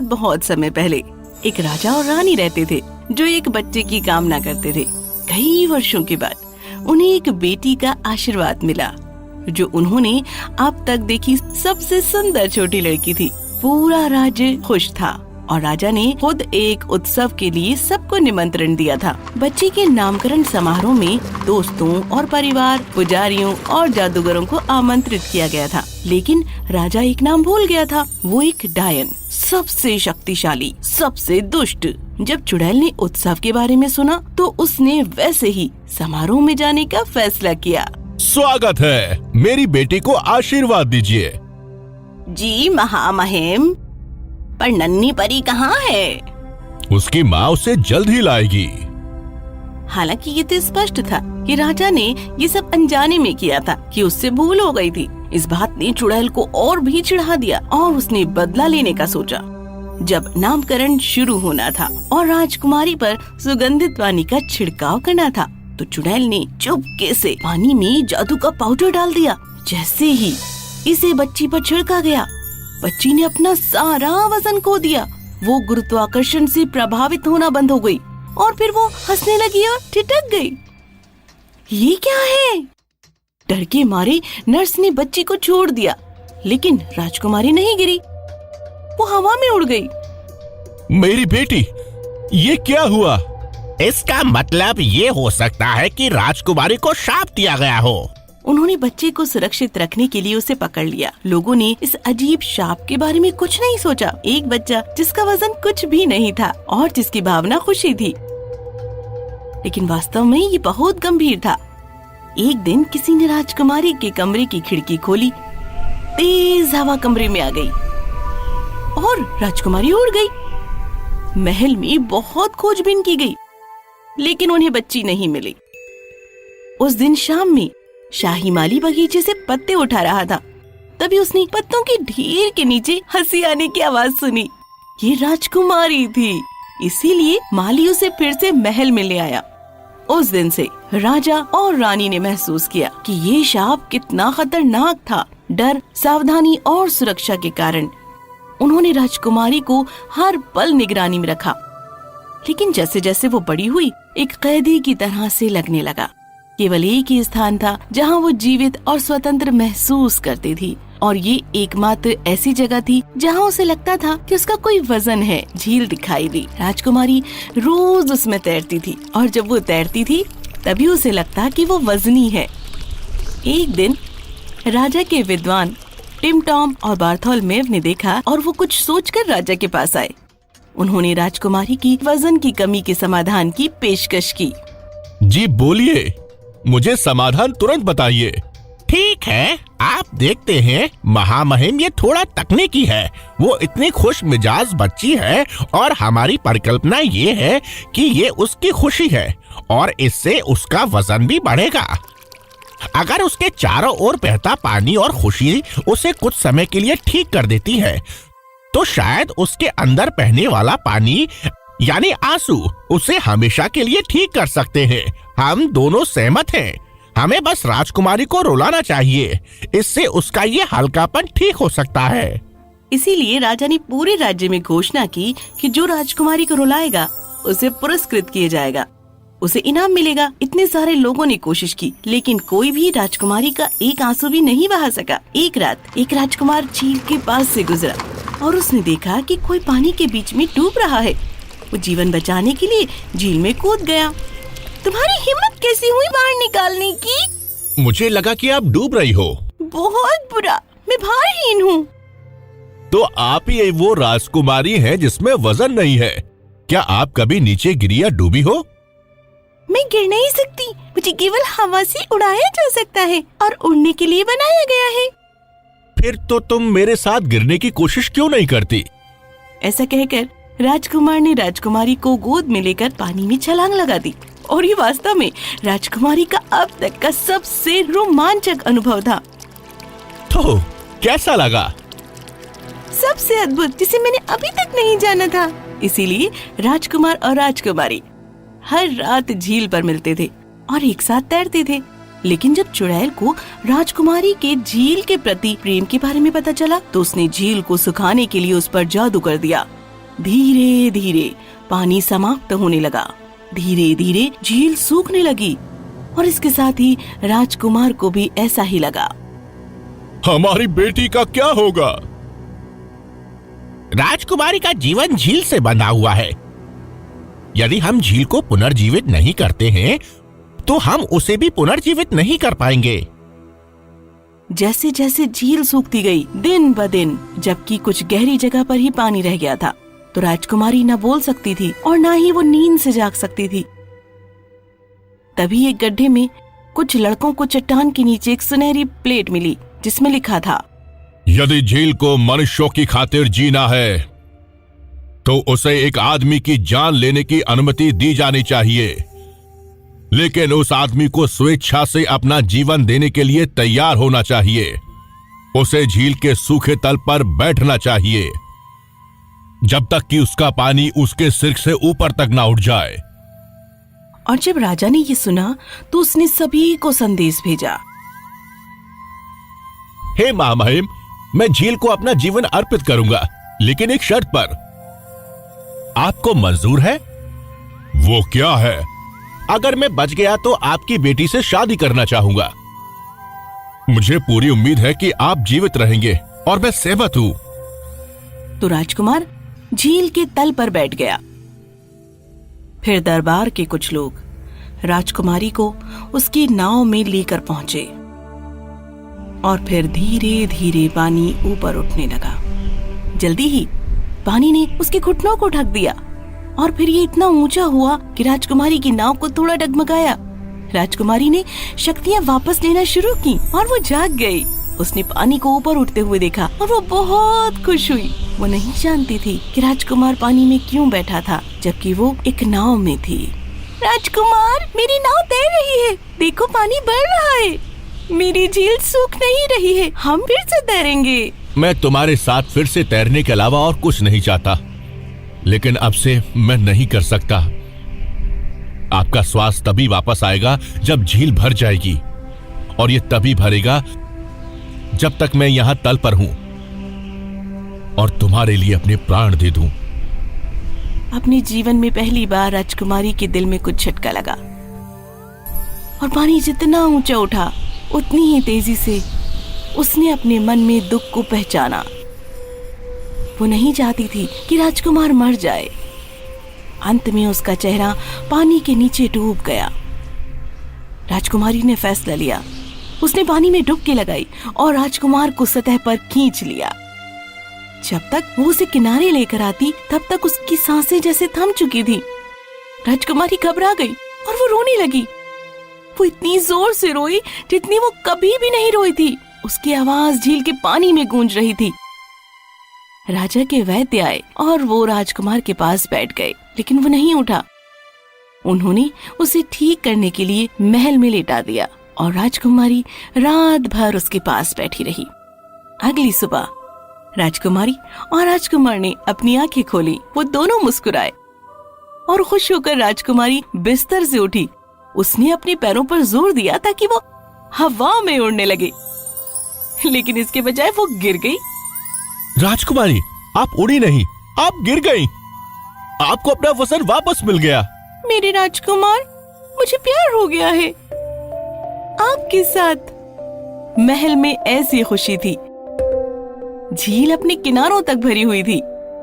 बहुत समय पहले एक राजा और रानी रहते थे जो एक बच्चे की कामना करते थे। कई वर्षों के बाद उन्हें एक बेटी का आशीर्वाद मिला जो उन्होंने अब तक देखी सबसे सुंदर छोटी लड़की थी। पूरा राज्य खुश था और राजा ने खुद एक उत्सव के लिए सबको निमंत्रण दिया था। बच्चे के नामकरण समारोह में दोस्तों और परिवार, पुजारियों और जादूगरों को आमंत्रित किया गया था। लेकिन राजा एक नाम भूल गया था, वो एक डायन, सबसे शक्तिशाली, सबसे दुष्ट। जब चुड़ैल ने उत्सव के बारे में सुना तो उसने वैसे ही समारोह में जाने का फैसला किया। स्वागत है, मेरी बेटी को आशीर्वाद दीजिए। जी महामहिम, पर नन्ही परी कहाँ है? उसकी माँ उसे जल्द ही लाएगी। हालांकि ये तो स्पष्ट था कि राजा ने ये सब अनजाने में किया था कि उससे भूल हो गई थी। इस बात ने चुड़ैल को और भी चिढ़ा दिया और उसने बदला लेने का सोचा। जब नामकरण शुरू होना था और राजकुमारी पर सुगंधित पानी का छिड़काव करना था तो चुड़ैल ने चुपके से पानी में जादू का पाउडर डाल दिया। जैसे ही इसे बच्ची पर छिड़का गया, बच्ची ने अपना सारा वजन खो दिया। वो गुरुत्वाकर्षण से प्रभावित होना बंद हो गई और फिर वो हंसने लगी और ठिठक गई। ये क्या है? डर के मारे नर्स ने बच्ची को छोड़ दिया, लेकिन राजकुमारी नहीं गिरी, वो हवा में उड़ गई। मेरी बेटी, ये क्या हुआ? इसका मतलब ये हो सकता है कि राजकुमारी को शाप दिया गया हो। उन्होंने बच्चे को सुरक्षित रखने के लिए उसे पकड़ लिया। लोगों ने इस अजीब शाप के बारे में कुछ नहीं सोचा। एक बच्चा जिसका वजन कुछ भी नहीं था और जिसकी भावना खुशी थी, लेकिन वास्तव में ये बहुत गंभीर था। एक दिन किसी ने राजकुमारी के कमरे की खिड़की खोली। तेज हवा कमरे में आ गई और राजकुमारी उड़ गई। महल में बहुत खोजबीन की गई, लेकिन उन्हें बच्ची नहीं मिली। उस दिन शाम में शाही माली बगीचे से पत्ते उठा रहा था। तभी उसने पत्तों के ढेर के नीचे हंसी आने की आवाज सुनी। ये राजकुमारी थी, इसीलिए माली उसे फिर से महल में ले आया। उस दिन से राजा और रानी ने महसूस किया कि ये शाप कितना खतरनाक था। डर, सावधानी और सुरक्षा के कारण उन्होंने राजकुमारी को हर पल निगरानी में रखा। लेकिन जैसे जैसे वो बड़ी हुई, एक कैदी की तरह से लगने लगा। केवल एक ही स्थान था जहाँ वो जीवित और स्वतंत्र महसूस करती थी, और ये एकमात्र ऐसी जगह थी जहाँ उसे लगता था कि उसका कोई वजन है। झील दिखाई दी। राजकुमारी रोज उसमें तैरती थी और जब वो तैरती थी तभी उसे लगता कि वो वजनी है। एक दिन राजा के विद्वान टिम टॉम और बार्थोलोमेव ने देखा और वो कुछ सोचकर राजा के पास आए। उन्होंने राजकुमारी की वजन की कमी के समाधान की पेशकश की। जी बोलिए, मुझे समाधान तुरंत बताइए। ठीक है, आप देखते हैं महामहिम, ये थोड़ा तकनीकी है। वो इतनी खुश मिजाज बच्ची है और हमारी परिकल्पना ये है कि ये उसकी खुशी है और इससे उसका वजन भी बढ़ेगा। अगर उसके चारों ओर बहता पानी और खुशी उसे कुछ समय के लिए ठीक कर देती है तो शायद उसके अंदर बहने वाला पानी यानी आंसू उसे हमेशा के लिए ठीक कर सकते हैं। हम दोनों सहमत हैं। हमें बस राजकुमारी को रुलाना चाहिए, इससे उसका ये हल्कापन ठीक हो सकता है। इसीलिए राजा ने पूरे राज्य में घोषणा की कि जो राजकुमारी को रुलाएगा उसे पुरस्कृत किया जाएगा, उसे इनाम मिलेगा। इतने सारे लोगों ने कोशिश की, लेकिन कोई भी राजकुमारी का एक आंसू भी नहीं बहा सका। एक रात एक राजकुमार झील के पास से गुजरा और उसने देखा कि कोई पानी के बीच में डूब रहा है। वो जीवन बचाने के लिए झील में कूद गया। तुम्हारी हिम्मत कैसी हुई बाहर निकालने की? मुझे लगा कि आप डूब रही हो। बहुत बुरा, मैं भारहीन हूँ। तो आप ही वो राजकुमारी हैं जिसमें वजन नहीं है। क्या आप कभी नीचे गिरी या डूबी हो? मैं गिर नहीं सकती, मुझे केवल हवा से उड़ाया जा सकता है और उड़ने के लिए बनाया गया है। फिर तो तुम मेरे साथ गिरने की कोशिश क्यों नहीं करती? ऐसा कहकर राजकुमार ने राजकुमारी को गोद में लेकर पानी में छलांग लगा दी और ये वास्तव में राजकुमारी का अब तक का सबसे रोमांचक अनुभव था। तो कैसा लगा? सबसे अद्भुत, जिसे मैंने अभी तक नहीं जाना था। इसीलिए राजकुमार और राजकुमारी हर रात झील पर मिलते थे और एक साथ तैरते थे। लेकिन जब चुड़ैल को राजकुमारी के झील के प्रति प्रेम के बारे में पता चला तो उसने झील को सुखाने के लिए उस पर जादू कर दिया धीरे धीरे पानी समाप्त होने लगा। धीरे धीरे झील सूखने लगी और इसके साथ ही राजकुमार को भी ऐसा ही लगा। हमारी बेटी का क्या होगा? राजकुमारी का जीवन झील से बंधा हुआ है। यदि हम झील को पुनर्जीवित नहीं करते हैं तो हम उसे भी पुनर्जीवित नहीं कर पाएंगे। जैसे जैसे झील सूखती गई दिन ब दिन, जबकि कुछ गहरी जगह पर ही पानी रह गया था, तो राजकुमारी न बोल सकती थी और न ही वो नींद से जाग सकती थी। तभी एक गड्ढे में कुछ लड़कों को चट्टान के नीचे एक सुनहरी प्लेट मिली जिसमें लिखा था, यदि झील को मनुष्यों की खातिर जीना है तो उसे एक आदमी की जान लेने की अनुमति दी जानी चाहिए, लेकिन उस आदमी को स्वेच्छा से अपना जीवन देने के लिए तैयार होना चाहिए। उसे झील के सूखे तल पर बैठना चाहिए जब तक कि उसका पानी उसके सिर से ऊपर तक ना उठ जाए। और जब राजा ने ये सुना तो उसने सभी को संदेश भेजा, हे महामहिम, मैं झील को अपना जीवन अर्पित करूंगा, लेकिन एक शर्त पर। आपको मंजूर है? वो क्या है? अगर मैं बच गया तो आपकी बेटी से शादी करना चाहूंगा। मुझे पूरी उम्मीद है कि आप जीवित रहेंगे और मैं सहमत हूं। तो राजकुमार झील के तल पर बैठ गया। फिर दरबार के कुछ लोग राजकुमारी को उसकी नाव में लेकर पहुंचे और फिर धीरे धीरे पानी ऊपर उठने लगा। जल्दी ही पानी ने उसके घुटनों को ढक दिया और फिर ये इतना ऊंचा हुआ कि राजकुमारी की नाव को थोड़ा डगमगाया। राजकुमारी ने शक्तियां वापस लेना शुरू की और वो जाग गई। उसने पानी को ऊपर उठते हुए देखा और वो बहुत खुश हुई। वो नहीं जानती थी कि राजकुमार पानी में क्यों बैठा था, जबकि वो एक नाव में थी। राजकुमार, मेरी नाव तैर रही है। देखो, पानी बढ़ रहा है। मेरी झील सूख नहीं रही है। हम फिर से तैरेंगे। मैं तुम्हारे साथ फिर से तैरने के अलावा और कुछ नहीं चाहता, लेकिन अब से मैं नहीं कर सकता। आपका श्वास तभी वापस आएगा जब झील भर जाएगी, और ये तभी भरेगा जब तक मैं यहां तल पर हूं और तुम्हारे लिए अपने प्राण दे दूं। अपने जीवन में पहली बार राजकुमारी के दिल में कुछ झटका लगा और पानी जितना ऊंचा उठा उतनी ही तेजी से उसने अपने मन में दुख को पहचाना। वो नहीं चाहती थी कि राजकुमार मर जाए। अंत में उसका चेहरा पानी के नीचे डूब गया। राजकुमारी ने फैसला लिया। उसने पानी में डुबकी लगाई और राजकुमार को सतह पर खींच लिया। जब तक वो उसे किनारे लेकर आती तब तक उसकी सांसें जैसे थम चुकी थी। राजकुमारी घबरा गई और वो रोने लगी। वो इतनी जोर से रोई जितनी वो कभी भी नहीं रोई थी। उसकी आवाज झील के पानी में गूंज रही थी। राजा के वैद्य आए और वो राजकुमार के पास बैठ गए, लेकिन वो नहीं उठा। उन्होंने उसे ठीक करने के लिए महल में लेटा दिया और राजकुमारी रात भर उसके पास बैठी रही। अगली सुबह राजकुमारी और राजकुमार ने अपनी आंखें खोली। वो दोनों मुस्कुराए और खुश होकर राजकुमारी बिस्तर से उठी। उसने अपने पैरों पर जोर दिया ताकि वो हवा में उड़ने लगे, लेकिन इसके बजाय वो गिर गई। राजकुमारी, आप उड़ी नहीं, आप गिर गई। आपको अपना वजन वापस मिल गया। मेरे राजकुमार, मुझे प्यार हो गया है आपके साथ। महल में ऐसी खुशी थी। झील अपने किनारों तक भरी हुई थी।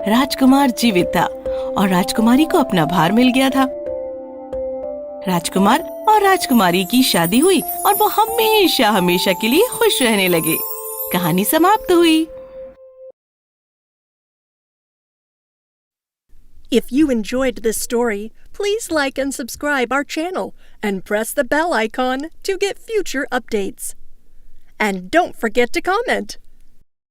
राजकुमार जीवित था और राजकुमारी को अपना भार मिल गया था। राजकुमार और राजकुमारी की शादी हुई और वो हमेशा हमेशा के लिए खुश रहने लगे। कहानी समाप्त हुई। If you enjoyed this story, please like and subscribe our channel and press the bell icon to get future updates. And don't forget to comment.